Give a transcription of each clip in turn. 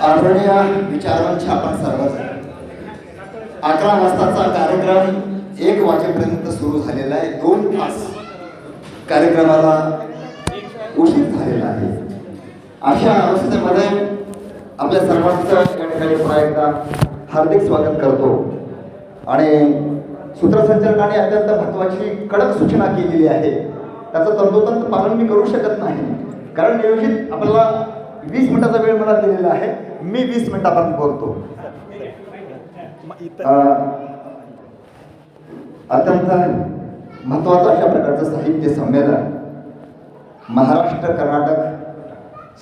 आदरणीय विचारवंत आपण सर्वजण 11 वाजताचा कार्यक्रम 1 वाजेपर्यंत सुरू झालेला आहे. 2 तास कार्यक्रमाला उशीर झालेला आहे. अशा अवस्थेमध्ये आपल्या सर्वांचं या ठिकाणी पुन्हा एकदा हार्दिक स्वागत करतो. आणि सूत्रसंचालकाने अत्यंत महत्त्वाची कडक सूचना केलेली आहे. त्याचं तंतोतंत पालन मी करू शकत नाही, कारण नियोजित आपल्याला 20 मिनिटाचा वेळ मला दिलेला आहे. मी 20 मिनिटापर्यंत बोलतो. अत्यंत महत्त्वाचं अशा प्रकारचं साहित्य संमेलन महाराष्ट्र कर्नाटक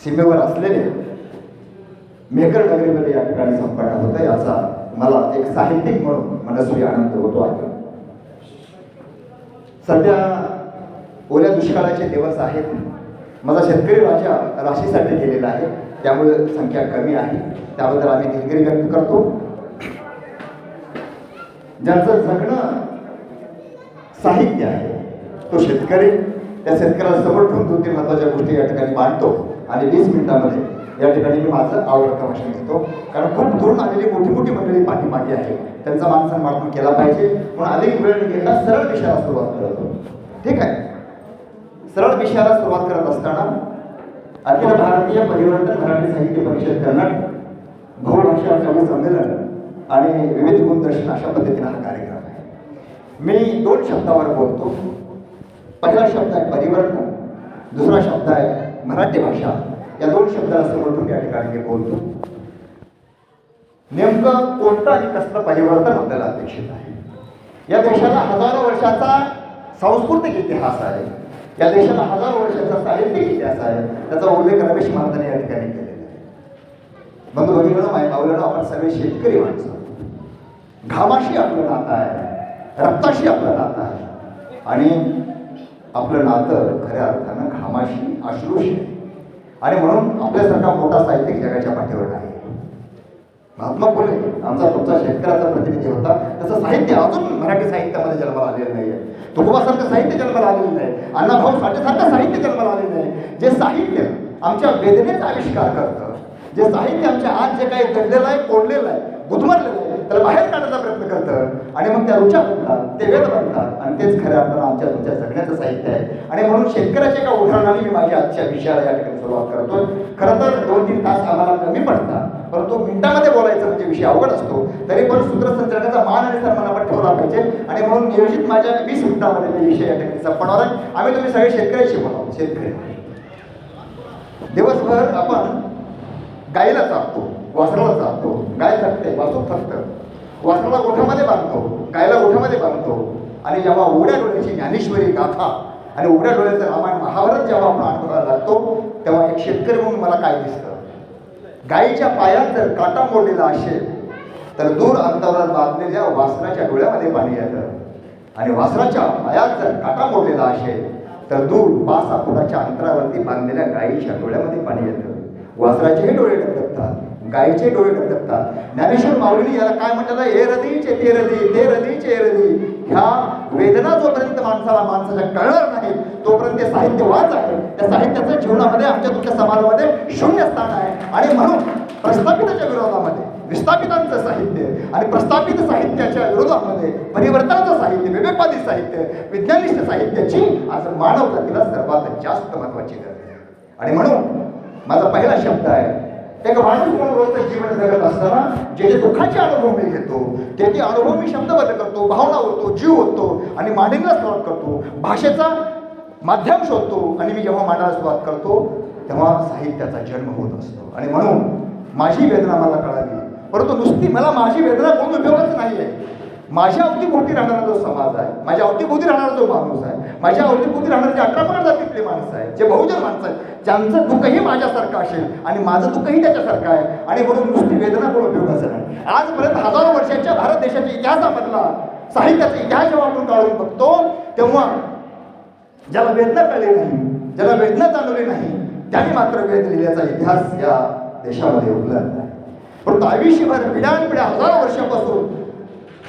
सीमेवर असलेले मेकर नगरीमध्ये या ठिकाणी संपन्न होतं. याचा मला एक साहित्यिक म्हणून मनस्वी आनंद होतो आहे. सध्या ओल्या दुष्काळाचे दिवस आहेत. माझा शेतकरी राजा राशीसाठी गेलेला आहे, त्यामुळे संख्या कमी आहे. त्याबद्दल आम्ही दिलगिरी व्यक्त करतो. ज्यांचं जगणं साहित्य आहे तो शेतकरी, त्या शेतकऱ्याला समोर ठेवून 2-3 महत्त्वाच्या गोष्टी या ठिकाणी मांडतो आणि 20 मिनिटांमध्ये या ठिकाणी मी माझं आवडतं भाषण घेतो. कारण खूप दुरून आलेली मोठी मोठी मंडळी पाठीमागे आहे, त्यांचा मान सन्मान केला पाहिजे. म्हणून अधिक वेळ घेता सरळ विषयाला सुरुवात करतो. ठीक आहे. सरळ विषयाला सुरुवात करत असताना अखिल भारतीय परिवर्तन मराठी साहित्य परिषद कर्नाटक बहुभाषा कवी संमेलन आणि विविध गुणदर्शन अशा पद्धतीने हा कार्यक्रम आहे. मी 2 शब्दावर बोलतो. पहिला शब्द आहे परिवर्तन, दुसरा शब्द आहे मराठी भाषा. या 2 शब्दाला समोरून या ठिकाणी मी बोलतो. नेमकं कोणतं आणि कसलं परिवर्तन आपल्याला अपेक्षित आहे? या देशाला हजारो वर्षाचा सांस्कृतिक इतिहास आहे. या देशाला हजारो वर्षाचा साहित्यिक इतिहास आहे. त्याचा उल्लेख रमेश महाराजांनी या ठिकाणी केलेला आहे. बंधू भगिनींनो, माय माऊलींनो, आपण सगळे शेतकरी माणसं. घामाशी आपलं नातं आहे, रक्ताशी आपलं नातं आहे. आणि आपलं नातं खऱ्या अर्थानं घामाशी, अश्रूशी आहे. आणि म्हणून आपल्यासारखा मोठा साहित्यिक जगाच्या पाठीवर आहे. महात्मा फुले आमचा तुमचा शेतकऱ्याचा प्रतिनिधी होता. तसं साहित्य अजून मराठी साहित्यामध्ये जन्माला आलेलं नाही आहे. तुकोबासारखं साहित्य जन्माला आलेलं नाही. अण्णाभाऊ साठेसारखं साहित्य जन्माला आलेलं नाही. जे साहित्य आमच्या वेदनेचा आविष्कार करतं, जे साहित्य आमच्या आज जे काही दडलेलं आहे, कोंडलेलं आहे, गुदमरलेलं आहे, त्याला बाहेर काढण्याचा प्रयत्न करतं. आणि मग त्या रुचा बनतात, ते वेद बनतात. आणि तेच खऱ्या अर्थानं आमच्या तुमच्या जगण्याचं साहित्य आहे. आणि म्हणून शेतकऱ्याच्या एका उदाहरणाने मी माझ्या आजच्या विषयाला या ठिकाणी सुरुवात करतोय. खरं तर 2-3 तास आम्हाला कमी पडतात, परंतु मिनिटामध्ये बोलायचं म्हणजे विषय अवघड असतो. तरी पण सूत्रसंचालकाचा मान आणि सन्मान आपण ठेवला पाहिजे. आणि म्हणून नियोजित माझ्या 20 मिनिटामध्ये मी विषय या ठिकाणी संपणार आहे. आम्ही तुम्ही सगळे शेतकऱ्याशी बोलावं. शेतकरी दिवसभर आपण गाईला चालतो, वासराला चालतो. गाय थकते, वासरू थकतं. वासराला गोठ्यामध्ये बांधतो, गायला गोठ्यामध्ये बांधतो. आणि जेव्हा उघड्या डोळ्याची ज्ञानेश्वरी गाथा आणि उघड्या डोळ्याचं रामायण महाभारत जेव्हा आपण अनुभवायला लागतो, तेव्हा एक शेतकरी म्हणून मला काय दिसतं? गायीच्या पायात जर काटा मोडलेला असेल तर दूर अंतरात बांधलेल्या वासराच्या डोळ्यामध्ये पाणी येतं. आणि वासराच्या पायात जर काटा मोडलेला असेल तर दूर 5 फुटाच्या अंतरावरती बांधलेल्या गायीच्या डोळ्यामध्ये पाणी येतं. वासराचेही डोळे डगडगतात, गायीचे डोळे डगडगतात. ज्ञानेश्वर माऊलींनी याला काय म्हटलं? ए रदीचे ते रदी, ते रदीचे रदी. ह्या वेदना जोपर्यंत माणसाच्या कळणार नाही तोपर्यंत ते साहित्य वाच आहे. त्या साहित्याच्या जीवनामध्ये आमच्या तुमच्या समाजामध्ये शून्य स्थान आहे. आणि म्हणून प्रस्थापिताच्या विरोधामध्ये विस्थापितांचं साहित्य आणि प्रस्थापित साहित्याच्या विरोधामध्ये परिवर्तनाचं साहित्य, विवेकवादी साहित्य, विज्ञानिष्ठ साहित्याची आज मानव जातीला सर्वात जास्त महत्वाची गरज आहे. आणि म्हणून माझा पहिला शब्द आहे, एक माणूस म्हणून रोजचं जीवन जगत असताना जे जे दुःखाचे अनुभव मी घेतो, ते अनुभव मी शब्दबद्ध करतो, भावना होतो, जीव होतो आणि मांडणीला सुरुवात करतो. भाषेचा माध्यम शोधतो आणि मी जेव्हा मांडायला सुरुवात करतो तेव्हा साहित्याचा जन्म होत असतो. आणि म्हणून माझी वेदना मला कळाली, परंतु नुसती मला माझी वेदना कोण उपयोगाच नाही आहे. माझ्या अवतीभोवती राहणारा जो समाज आहे, माझ्या अवतीभोवती राहणारा जो माणूस आहे, माझ्या अवतीभोवती राहणारे जे 18 जातीतले माणसं आहेत, जे बहुजन माणसं आहेत, ज्यांचं दुःखही माझ्यासारखं असेल आणि माझं दुःखही त्याच्यासारखं आहे. आणि म्हणून नुसती वेदना कोण उपयोगाचं नाही. आजपर्यंत हजारो वर्षाच्या भारत देशाच्या इतिहासामधला साहित्याचा इतिहास जेव्हा आपण काढून बघतो तेव्हा ज्याला वेदना कळली नाही, ज्याला वेदना जाणवली नाही, त्यांनी मात्र वेद लिहिल्याचा इतिहास या देशामध्ये उपलब्ध आहे. परंतु आयुष्यभर पिढ्यानपिढ्या हजारो वर्षापासून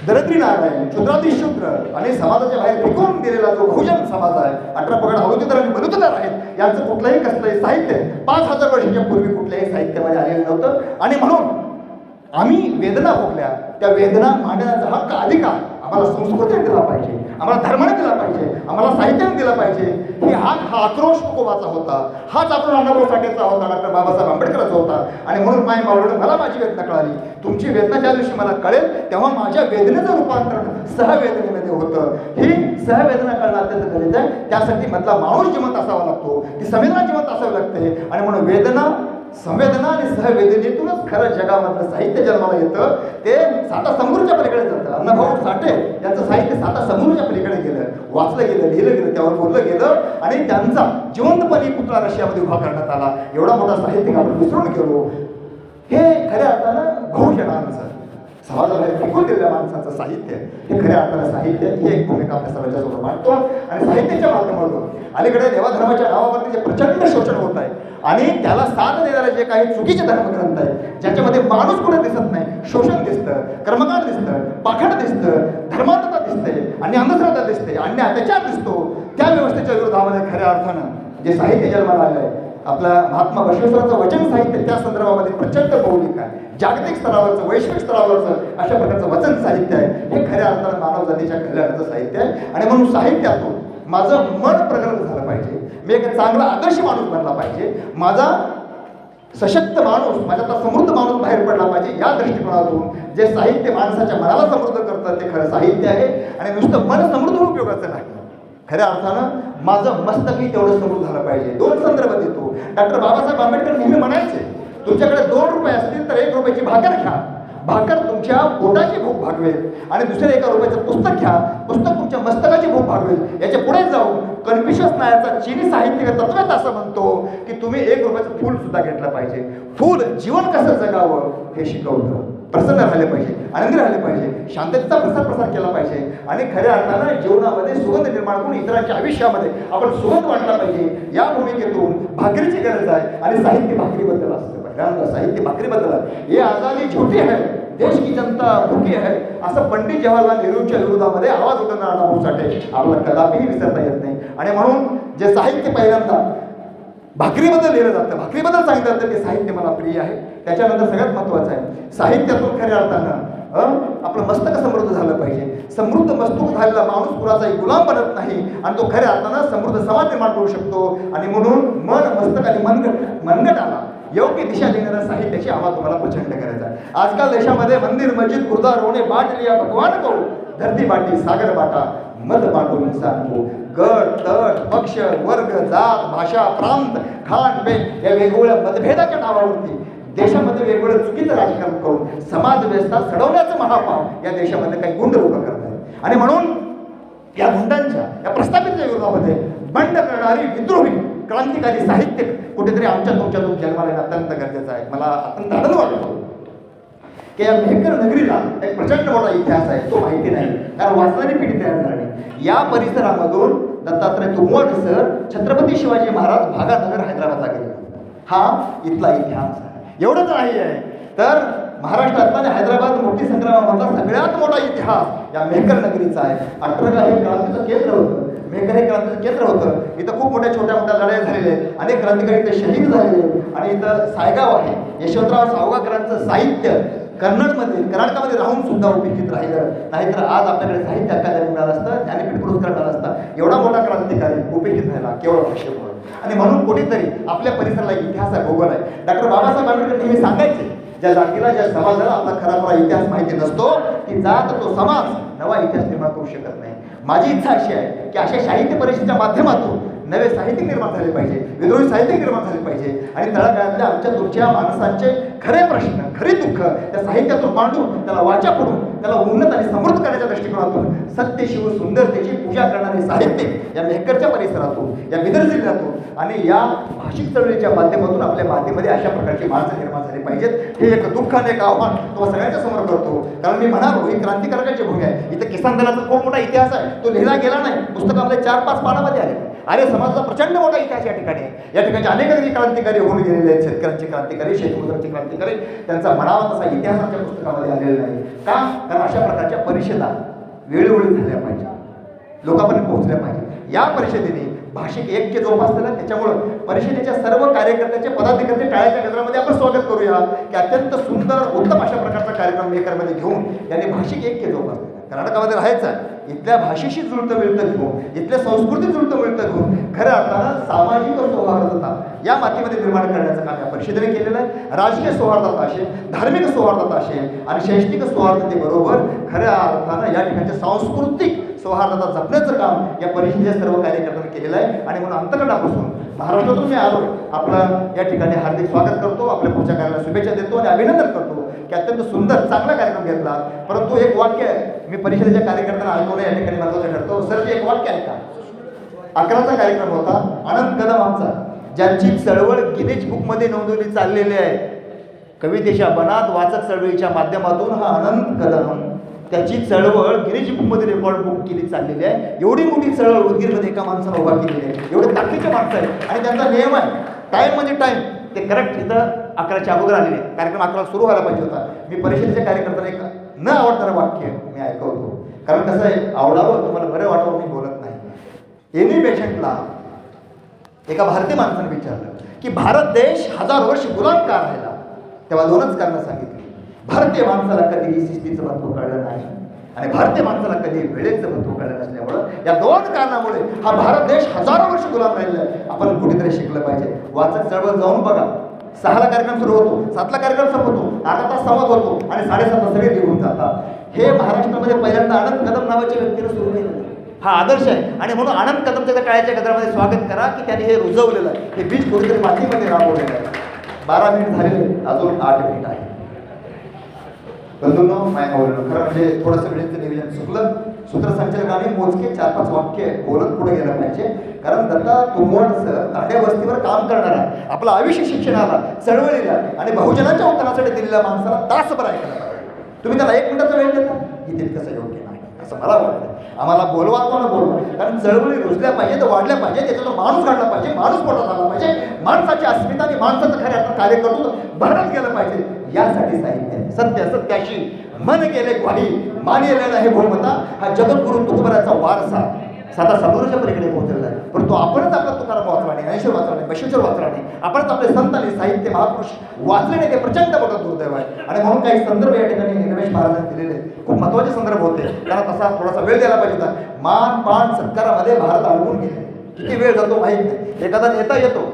दरिद्री नारायण, क्षुद्राती शूद्र आणि समाजाच्या बाहेर फेकून दिलेला जो बहुजन समाज आहे, 18 पगड अवधूतर आणि बलुतेदार आहेत, यांचं कुठलंही कसलंही साहित्य 5000 वर्षाच्या पूर्वी कुठल्याही साहित्यामध्ये आलेलं नव्हतं. आणि म्हणून आम्ही वेदना भोगल्या, त्या वेदना मांडण्याचा हक्क अधिकार आम्हाला संस्कृतीने दिला पाहिजे, आम्हाला धर्माने दिला पाहिजे, आम्हाला साहित्याने दिला पाहिजे. हा आक्रोश तुकोबाचा होता, हाच आपण अण्णाभाऊ साठेचा होता, डॉक्टर बाबासाहेब आंबेडकरचा होता. आणि म्हणून माय मावळून मला माझी वेदना कळाली. तुमची वेदना ज्या दिवशी मला कळेल तेव्हा माझ्या वेदनेचं रूपांतरण सहवेदनेमध्ये होतं. ही सहवेदना कळणं अत्यंत गरजेचं आहे. त्यासाठी मधला माणूस जिवंत असावा लागतो, ती संवेदना जिवंत असावी लागते. आणि म्हणून वेदना, संवेदना आणि सहवेदनेतूनच खरं जगामधलं साहित्य जन्माला येतं. ते साता समृद्धच्या पलीकडे जातं. अण्णाभाऊ साठे यांचं साहित्य साता समृद्धच्या पलीकडे गेलं, वाचलं गेलं, लिहिलं गेलं, त्यावर बोललं गेलं आणि त्यांचा जिवंतपणे पुतळा रशियामध्ये उभा करण्यात आला. एवढा मोठा साहित्यिक आपण विसरून गेलो. हे खऱ्या अर्थानं बहुजनांचं, समाजाला फेकून दिलेल्या माणसाचं साहित्य, हे खऱ्या अर्थानं साहित्य ही एक भूमिका आपल्या सर्वांच्या समोर मांडतो. आणि साहित्याच्या माध्यमातून अलीकडे देवाधर्माच्या नावावरती जे प्रचंड शोषण होत आहे आणि त्याला साथ देणारे जे काही चुकीचे धर्मग्रंथ आहेत, ज्याच्यामध्ये माणूस कुठे दिसत नाही, शोषण दिसतं, कर्मकांड दिसतं, पाखंड दिसतं, धर्मांधता दिसते आणि अंधश्रद्धा दिसते आणि अत्याचार दिसतो, त्या व्यवस्थेच्या विरोधामध्ये खऱ्या अर्थानं जे साहित्य जन्माला आलं आहे, आपला महात्मा बसवेश्वरांचं वचन साहित्य त्या संदर्भामध्ये प्रचंड मौलिक आहे. जागतिक स्तरावरचं, वैश्विक स्तरावरचं अशा प्रकारचं वचन साहित्य आहे. हे खऱ्या अर्थानं मानव जातीच्या कल्याणाचं साहित्य आहे. आणि म्हणून साहित्यातून माझं मन प्रगल्भ झालं पाहिजे, मी एक चांगला आदर्श माणूस बनला पाहिजे, माझा सशक्त माणूस, माझ्यातला समृद्ध माणूस बाहेर पडला पाहिजे. या दृष्टिकोनातून जे साहित्य माणसाच्या मनाला समृद्ध करतं ते खरं साहित्य आहे. आणि नुसतं मन समृद्ध उपयोगाचं नाही, खऱ्या अर्थानं माझं मस्तकही तेवढं समृद्ध झालं पाहिजे. दोन संदर्भ देतो. डॉक्टर बाबासाहेब आंबेडकर नेहमी म्हणायचे, तुमच्याकडे 2 रुपये असतील तर 1 रुपयाची भाकर घ्या, भाकर तुमच्या पोटाची भूक भागवेल. आणि दुसऱ्या 1 रुपयाचं पुस्तक घ्या, पुस्तक तुमच्या मस्तकाची भूक भागवेल. याच्या पुढे जाऊन कन्फ्युशियस नावाचा चीनी साहित्यिक तत्ववेत्ता असं म्हणतो की तुम्ही 1 रुपयाचं फूल सुद्धा घेतलं पाहिजे. फूल जीवन कसं जगावं हे शिकवतं. प्रसन्न राहिले पाहिजे, आनंदी राहिले पाहिजे, शांततेचा प्रसार केला पाहिजे. आणि खऱ्या अर्थानं जीवनामध्ये सुगंध निर्माण करून इतरांच्या आयुष्यामध्ये आपण सुगंध वाटला पाहिजे. या भूमिकेतून भाकरीची गरज आहे आणि साहित्य भाकरीबद्दल असतं. पहिल्यांदा साहित्य भाकरीबद्दल आहे. हे आजादी छोटी आहे, देश की जनता भूकी आहे, असं पंडित जवाहरलाल नेहरूंच्या विरोधामध्ये आवाज उठवणारा अण्णाभाऊ साठे आपल्याला कदापिही विसरता येत नाही. आणि म्हणून जे साहित्य पहिल्यांदा भाकरीबद्दल लिहिलं जातं, भाकरीबद्दल सांगितलं जातं, ते साहित्य मला प्रिय आहे. त्याच्यानंतर सगळ्यात महत्त्वाचं आहे, साहित्यातून खऱ्या अर्थानं आपलं मस्तक समृद्ध झालं पाहिजे. समृद्ध मस्तक झालेला माणूस कुणाचाही गुलाम बनत नाही आणि तो खऱ्या अर्थानं समृद्ध समाज निर्माण करू शकतो. आणि म्हणून मन, मस्तक आणि मनगटाला योग्य दिशा देणाऱ्या साहित्याची आवाज तुम्हाला प्रचंड करायचा आहे. आजकाल देशामध्ये मंदिर, मस्जिद, गुरुद्वार होणे बाट लिया भगवान को, धरती बाटी सागर बाटा मत बाटो इंसान को. गट, तट, पक्ष, वर्ग, जात, भाषा, प्रांत, खाण पेन या वेगवेगळ्या मतभेदाच्या नावावरती देशामध्ये वेगवेगळं चुकीचं राजकारण करून समाज व्यवस्था सडवण्याचं महापाप या देशामध्ये काही गुंड लोक करत आहेत. आणि म्हणून या गुंडांच्या, या प्रस्थापित विरोधामध्ये बंड करणारी विद्रोही क्रांतिकारी साहित्य कुठेतरी आमच्या तुमच्यातून जन्माला येणं अत्यंत गरजेचं आहे. मला अत्यंत आनंद वाटतो की या मेहकर नगरीला एक प्रचंड मोठा इतिहास आहे, तो माहिती नाही, कारण वाचणारी पिढी तयार झाली. या परिसरामधून दत्तात्रय तुंबवड सर छत्रपती शिवाजी महाराज भागानगर हैदराबादला गेले, हा इथला इतिहास आहे. एवढंच नाही आहे तर महाराष्ट्रातला आणि हैदराबाद मुक्ती संग्रामामधला सगळ्यात मोठा इतिहास या मेहकर नगरीचा आहे. अठरा हे क्रांतीचं केंद्र होतं, मेहकर हे क्रांतीचं केंद्र होतं. इथं खूप मोठ्या छोट्या मोठ्या लढाई झालेल्या आहेत, अनेक क्रांतिकारी इथे शहीद झालेले. आणि इथं सायगाव आहे, यशवंतराव सावगाकरांचं साहित्य कर्नाटकामध्ये राहून सुद्धा उपस्थित राहिलं, नाहीतर आज आपल्याकडे साहित्य अकादमी मिळालं असतं, ज्ञानपीठ पुरस्कार मिळाला असता. एवढा मोठा क्रांतिकारी उपस्थित राहिला केवळ भाषेमुळे. आणि म्हणून कुठेतरी आपल्या परिसराला इतिहास आहे, भूगोल आहे. डॉक्टर बाबासाहेब आंबेडकर नेहमी सांगायचे, ज्या जातीला, ज्या समाजाला आपला खरा इतिहास माहिती नसतो, ती जात, तो समाज नवा इतिहास निर्माण करू शकत नाही. माझी इच्छा अशी आहे की अशा साहित्य परिषदेच्या माध्यमातून नवे साहित्यिक निर्माण झाले पाहिजे, विद्रोही साहित्यिक निर्माण झाले पाहिजे. आणि तळागाळातल्या आमच्या तुमच्या माणसांचे खरे प्रश्न, खरे दुःख त्या साहित्यातून मांडून त्याला वाचा पडून त्याला उन्नत आणि समृद्ध करण्याच्या दृष्टिकोनातून सत्य, शिव, सुंदरतेची पूजा करणारे साहित्य या मेहकरच्या परिसरातून, या बिदर जिल्ह्यातून आणि या भाषिक चळवळीच्या माध्यमातून आपल्या मातीमध्ये अशा प्रकारची माणसं निर्माण झाली पाहिजेत. हे एक दुःख आणि एक आव्हान तुम्हाला सगळ्यांच्या समोर करतो. कारण मी म्हणालो, ही क्रांतिकारकांची भूमी आहे. इथं किसान दलाचा खूप मोठा इतिहास आहे, तो लिहिला गेला नाही, पुस्तकामध्ये 4-5 पानामध्ये आले. आर्य समाजाचा प्रचंड मोठा इतिहास या ठिकाणी आहे. या ठिकाणचे अनेक क्रांतिकारी होऊन गेलेले आहेत. शेतकऱ्यांचे क्रांतिकारी, शेतमजुरांचे क्रांतिकारी, त्यांचा म्हणावा तसा इतिहास आमच्या पुस्तकामध्ये आलेला नाही. का? कारण अशा प्रकारच्या परिषदा वेळोवेळी झाल्या पाहिजे, लोकांपर्यंत पोहोचल्या पाहिजे. या परिषदेने भाषिक ऐक्य जोपासलेलं आहे. त्याच्यामुळं परिषदेच्या सर्व कार्यकर्त्याचे, पदाधिकारी टाळ्याच्या गजरामध्ये आपण स्वागत करूया की अत्यंत सुंदर उत्तम अशा प्रकारचा कार्यक्रम मेकरमध्ये घेऊन त्यांनी भाषिक ऐक्य जोपासलेलं. कर्नाटकामध्ये राहायचं आहे, इथल्या भाषेशी जुळतं मिळतं घेऊन, इथल्या संस्कृती जुळतं मिळतं घेऊन खऱ्या अर्थानं सामाजिक सौहार्दता या मातीमध्ये निर्माण करण्याचं काम या परिषदेने केलेलं आहे. राजकीय सौहार्दता असेल, धार्मिक सौहार्दता असेल आणि शैक्षणिक सौहार्दतेबरोबर खऱ्या अर्थानं या ठिकाणचे सांस्कृतिक सौहार्दता जपण्याचं काम या परिषदेच्या सर्व कार्यकर्त्यांनी केलेलं आहे. आणि म्हणून अंतकरणापासून महाराष्ट्रातून मी आलो, आपलं या ठिकाणी हार्दिक स्वागत करतो, आपल्या पुढच्या कार्याला शुभेच्छा देतो आणि अभिनंदन करतो की अत्यंत सुंदर चांगला कार्यक्रम घेतला. परंतु एक वाक्य मी परिषदेच्या कार्यकर्त्यांना ऐकवणं या ठिकाणी महत्त्वाचं ठरतो. सर, एक वाक्य ऐका. 11चा कार्यक्रम होता. आनंद कदम आमचा, ज्यांची चळवळ गिनीज बुकमध्ये नोंदवली चाललेली आहे. कवितेच्या बनात वाचक चळवळीच्या माध्यमातून हा आनंद कदम, त्याची चळवळ गिनीज बुकमध्ये रेकॉर्ड बुक केली चाललेली आहे. एवढी मोठी चळवळ उदगीरमध्ये एका माणसानं उभा केलेली आहे. एवढे ताकदीचे माणसं आहे आणि त्यांचा नियम आहे, टाईम म्हणजे टाईम. ते करेक्ट इथं 11च्या अगोदर आलेले. कार्यक्रम 11ला सुरू व्हायला पाहिजे होता. मी परिषदेच्या कार्यकर्त्यांना एक न आवडणारं वाक्य मी ऐकवतो, कारण कसं आहे, आवडावं तुम्हाला बरं वाटावं मी बोलत नाही. एनी पेशंटला एका भारतीय माणसाने विचारलं की भारत देश 1000 वर्ष गुलाम का राहिला, तेव्हा 2च कारणं सांगितली. भारतीय माणसाला कधी शिस्तीचं महत्त्व कळलं नाही आणि भारतीय माणसाला कधी वेळेचं महत्त्व कळलं नसल्यामुळं या 2 कारणामुळे हा भारत देश 1000 वर्ष गुलाम राहिला आहे. आपण कुठेतरी शिकलं पाहिजे. वाचक चळवळ जाऊन बघा. 6ला कार्यक्रम सुरू होतो, 7ला कार्यक्रम संपतो, 8 तास संवाद होतो आणि 7:30 सगळे निघून जातात. हे महाराष्ट्रामध्ये पहिल्यांदा आनंद कदम नावाच्या व्यक्तीनं सुरू केलं. हा आदर्श आहे आणि म्हणून आनंद कदमच्या टाळ्याच्या गजरामध्ये स्वागत करा की त्यांनी हे रुजवलेलं आहे. हे बीज कुठेतरी मातीमध्ये राबवलेलं आहे. 12 मिनिट झालेले, अजून 8 मिनिट आहे. बंधूंनो, खरं म्हणजे थोडंसं वेळेचं नियोजन चुकलं. सूत्रसंचालकांनी मोजके 4-5 वाक्य बोलत पुढे गेलं पाहिजे. कारण दत्ता तुंबवड सर ताड्या वस्तीवर काम करणारा, आपलं आयुष्य शिक्षणाला, चळवळीला आणि बहुजनांच्या उत्तरासाठी दिलेल्या माणसाला तासभर ऐकायला पाहिजे. तुम्ही त्याला 1 मिनिटाचा वेळ देता, ही तितकंसं योग्य नाही असं मला वाटतं. आम्हाला बोलवा कोणा बोलवा, कारण चळवळी रुजल्या पाहिजे, तर वाढल्या पाहिजे, त्याचा माणूस काढला पाहिजे, माणूस मोठा झाला पाहिजे, माणसाची अस्मिता आणि माणसाचं खऱ्या अर्थानं कार्य करतो भरत गेलं पाहिजे. यासाठी साहित्य सत्य सत्याशी मन गेले ग्वाही मानिलेला हे भूमता हा जगद्गुरु तुकोबराचा वारसा साता समुद्राच्या पलीकडे पोहोचलेला आहे. परंतु आपणच आपला तुकाराम वाचला नाही, ज्ञानेश्वर वाचला नाही, बसवेश्वर वाचला नाही, आपणच आपले संत आणि साहित्य महापुरुष वाचले नाही. ते प्रचंड मोठं दुर्दैव आहे. आणि म्हणून काही संदर्भ या ठिकाणी रमेश महाराजांनी दिलेले आहेत, खूप महत्त्वाचे संदर्भ होते. त्याला तसा थोडासा वेळ द्यायला पाहिजे होता. मान पान सत्कारामध्ये भारत अडकून गेले. किती वेळ जातो माहीत नाही. एखादा नेता येतो,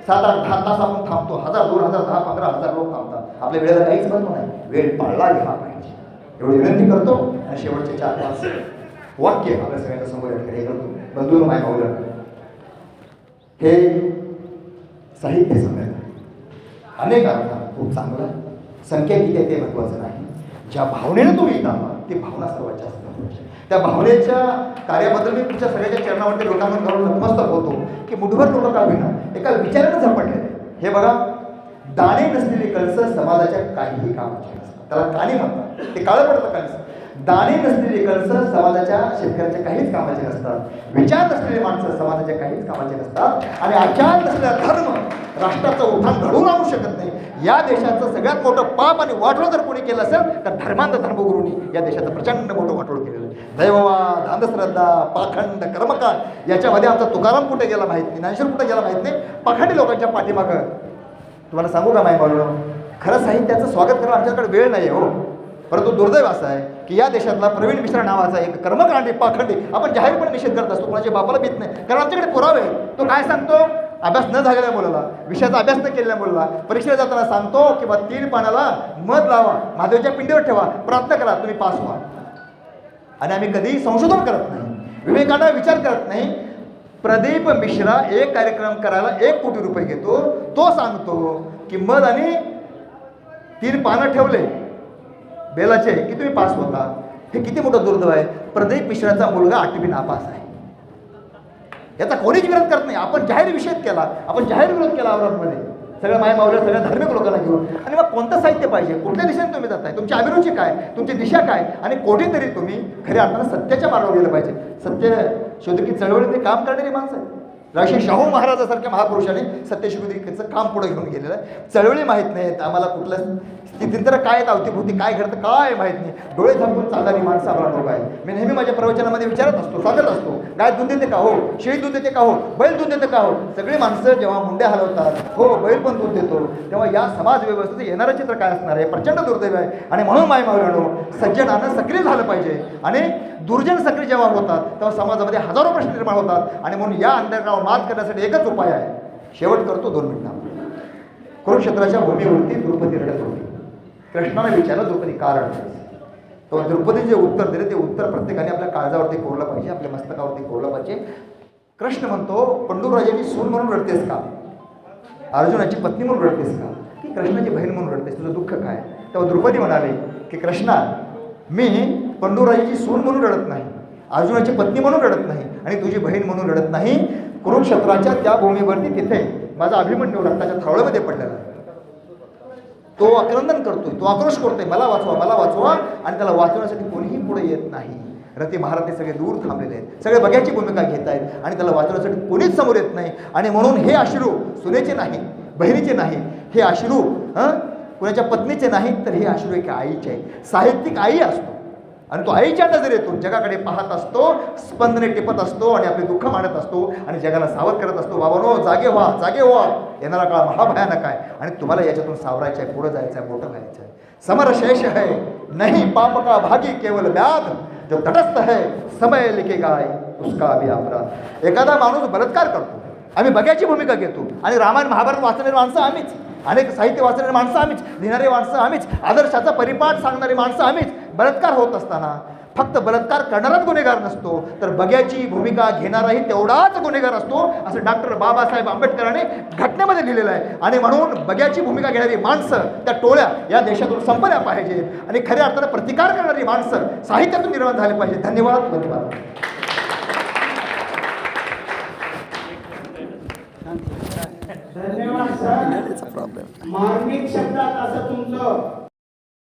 7-8-10 तास आपण थांबतो, 1000, 2000, 10-15 लोक थांबतात. आपल्या वेळेला काहीच महत्व नाही. वेळ पाळला गेला पाहिजे एवढी विनंती करतो. आणि शेवटचे 4-5 वाक्य आपल्या सगळ्यांच्या समोर हे करतो. बंधूंनो, माय भाऊला हे साहित्य संग्रह अनेक अर्थ खूप चांगलं. संख्या किती आहे ते महत्त्वाचं नाही. ज्या भावनेनं तुम्ही येत आहात ती भावना सर्वात जास्त महत्त्वाची. त्या भावनेच्या कार्याबद्दल मी तुमच्या सगळ्याच्या चरणावरती लोकांना घालून नतमस्तक होतो की मुठभर लोक का होईना एका विचारानं झपटलेले. हे बघा, दाणे नसलेली कळसं समाजाच्या काहीही कामाची नसतात. त्याला काणी म्हणतात, ते काळं पडतं कळसं. दाणे नसलेली कळसं समाजाच्या, शेतकऱ्याच्या काहीच कामाचे नसतात. विचार नसलेली माणसं समाजाच्या काहीच कामाचे नसतात. आणि आचार नसलेला धर्म राष्ट्राचं उत्थान घडवून आणू शकत नाही. या देशाचं सगळ्यात मोठं पाप आणि वाटोळ जर कोणी केलं असेल तर धर्मांध धर्मगुरूंनी या देशाचं प्रचंड मोठं वाटोळ केलेलं आहे. दैववाद, अंधश्रद्धा, पाखंड, कर्मकांड याच्यामध्ये आमचा तुकाराम कुठे गेला माहीत नाही, ज्ञानेश्वर कुठे गेला माहीत नाही. पाखंडी लोकांच्या पाठीमागं तुम्हाला सांगू का माय बाळूनो, खरं साहित्याचं स्वागत करायला आमच्याकडे वेळ नाही हो. परंतु दुर्दैव असं आहे की या देशातला प्रवीण मिश्रा नावाचा एक कर्मकांडी पाखंडी आपण जाहीरपणे निषेध करत असतो. कोणाच्या बापाला भीत नाही, कारण आमच्याकडे पुरावे. तो काय सांगतो, अभ्यास न झालेल्या मुलाला, विषयाचा अभ्यास न केलेल्या मुलाला परीक्षेला जाताना सांगतो की बा 3 पानाला मध लावा, महादेवच्या पिंडीवर ठेवा, प्रार्थना करा, तुम्ही पास व्हा. आणि आम्ही कधीही संशोधन करत नाही, विवेकानं विचार करत नाही. प्रदीप मिश्रा एक कार्यक्रम करायला 1 कोटी रुपये घेतो. तो सांगतो की मध आणि 3 पानं ठेवले बेलाचे की तुम्ही पास होता. हे किती मोठं दुर्दैव आहे. प्रदीप मिश्राचा मुलगा 8वी नापास आहे. याचा कोणीच विरोध करत नाही. आपण जाहीर निषेध केला, आपण जाहीर विरोध केला औरंगाबादमध्ये सगळ्या माय मावल्या सगळ्या धार्मिक लोकांना घेऊन. आणि मग कोणतं साहित्य पाहिजे, कुठल्या दिशेने तुम्ही जाताय, तुमची अभिरुची काय, तुमची दिशा काय. आणि कुठेतरी तुम्ही खऱ्या अर्थानं सत्याच्या मार्गावर गेलं पाहिजे. सत्य शोधकी चळवळीमध्ये काम करणारी माणसं आहेत. राजश्री शाहू महाराजासारख्या महापुरुषाने सत्यशोधीचं काम पुढे घेऊन गेलेलं आहे. चळवळी माहीत नाहीत आम्हाला, कुठलं स्थितींतर काय आहेत, अवतीभोवती काय घडतं काय माहीत नाही. डोळे झाकून चालणारी माणसं आम्हाला नको आहे. मी नेहमी माझ्या प्रवचनामध्ये विचारत असतो, सांगत असतो, गाय दूध देते का? हो. शेळी दूध देते का? हो. बैल दूध देते का? हो. सगळी माणसं जेव्हा मुंड्या हलवतात, हो बैल पण दूध देतो, तेव्हा या समाज व्यवस्थेचं येणारं चित्र काय असणार आहे? प्रचंड दुर्दैव आहे. आणि म्हणून माय मावळ्यानो, सज्जनानं सक्रिय झालं पाहिजे. आणि दुर्जन सक्रिय जेव्हा होतात तेव्हा समाजामध्ये हजारो प्रश्न निर्माण होतात. आणि म्हणून या अंधकारावर मात करण्यासाठी एकच उपाय आहे. शेवट करतो 2 मिनिटांमध्ये. कुरुक्षेत्राच्या भूमीवरती द्रौपदी रडत होती. कृष्णाने विचारलं, द्रौपदी का रडतेस? तेव्हा द्रौपदीने जे उत्तर दिले ते उत्तर प्रत्येकाने आपल्या काळजावरती कोरलं पाहिजे, आपल्या मस्तकावरती कोरलं पाहिजे. कृष्ण म्हणतो, पंडुराजाची सून म्हणून रडतेस का? अर्जुनाची पत्नी म्हणून रडतेस का? की कृष्णाची बहीण म्हणून रडतेस? तुझं दुःख काय? तेव्हा द्रौपदी म्हणाले की कृष्णा, मी पंडुराजाची सून म्हणून रडत नाही, अर्जुनाची पत्नी म्हणून रडत नाही, आणि तुझी बहीण म्हणून रडत नाही. कुरुक्षेत्राच्या त्या भूमीवरती तिथे माझा अभिमन्यू रक्ताच्या थावळ्यामध्ये पडलेला आहे. तो आक्रंदन करतोय, तो आक्रोश करतोय, मला वाचवा, मला वाचवा. आणि त्याला वाचवण्यासाठी कोणीही पुढे येत नाही. रती महाराज सगळे दूर थांबलेले आहेत, सगळे बघ्याची भूमिका घेत आहेत, आणि त्याला वाचवण्यासाठी कोणीच समोर येत नाही. आणि म्हणून हे अश्रू सुनेचे नाही, बहिणीचे नाही, हे अश्रू कुणाच्या पत्नीचे नाहीत, तर हे अश्रू एका आईचे आहे. साहित्यिक आई असतो, आणि तो आईच्या नजरेतून जगाकडे पाहत असतो, स्पंदने टिपत असतो, आणि आपले दुःख मांडत असतो, आणि जगाला सावध करत असतो. बाबांनो, जागे व्हा, जागे व्हा, येणारा काळ महाभयानक आहे, आणि तुम्हाला याच्यातून सावरायचं आहे, पुढं जायचं आहे, मोठं व्हायचं आहे. समर शेष है नहीं पाप का भागी केवल व्याध, जो तटस्थ है समय लिखेगा उसका भी अपराध. एखादा माणूस बलात्कार करतो, आम्ही बघ्याची भूमिका घेतो, आणि रामायण महाभारत वाचणारी माणसं आम्हीच, अनेक साहित्य वाचणारी माणसं आम्हीच, लिहिणारी माणसं आम्हीच, आदर्शाचा परिपाठ सांगणारी माणसं आम्हीच. बलात्कार होत असताना फक्त बलात्कार करणाराच गुन्हेगार नसतो, तर बघ्याची भूमिका घेणाराही तेवढाच गुन्हेगार असतो, असं डॉक्टर बाबासाहेब आंबेडकरांनी घटनेमध्ये लिहिलेलं आहे. आणि म्हणून बघ्याची भूमिका घेणारी माणसं, त्या टोळ्या या देशातून संपल्या पाहिजेत, आणि खऱ्या अर्थानं प्रतिकार करणारी माणसं साहित्यातून निर्माण झाली पाहिजे. धन्यवाद. धन्यवाद. धन्यवाद सर. मार्मिक शब्दात असं तुमचं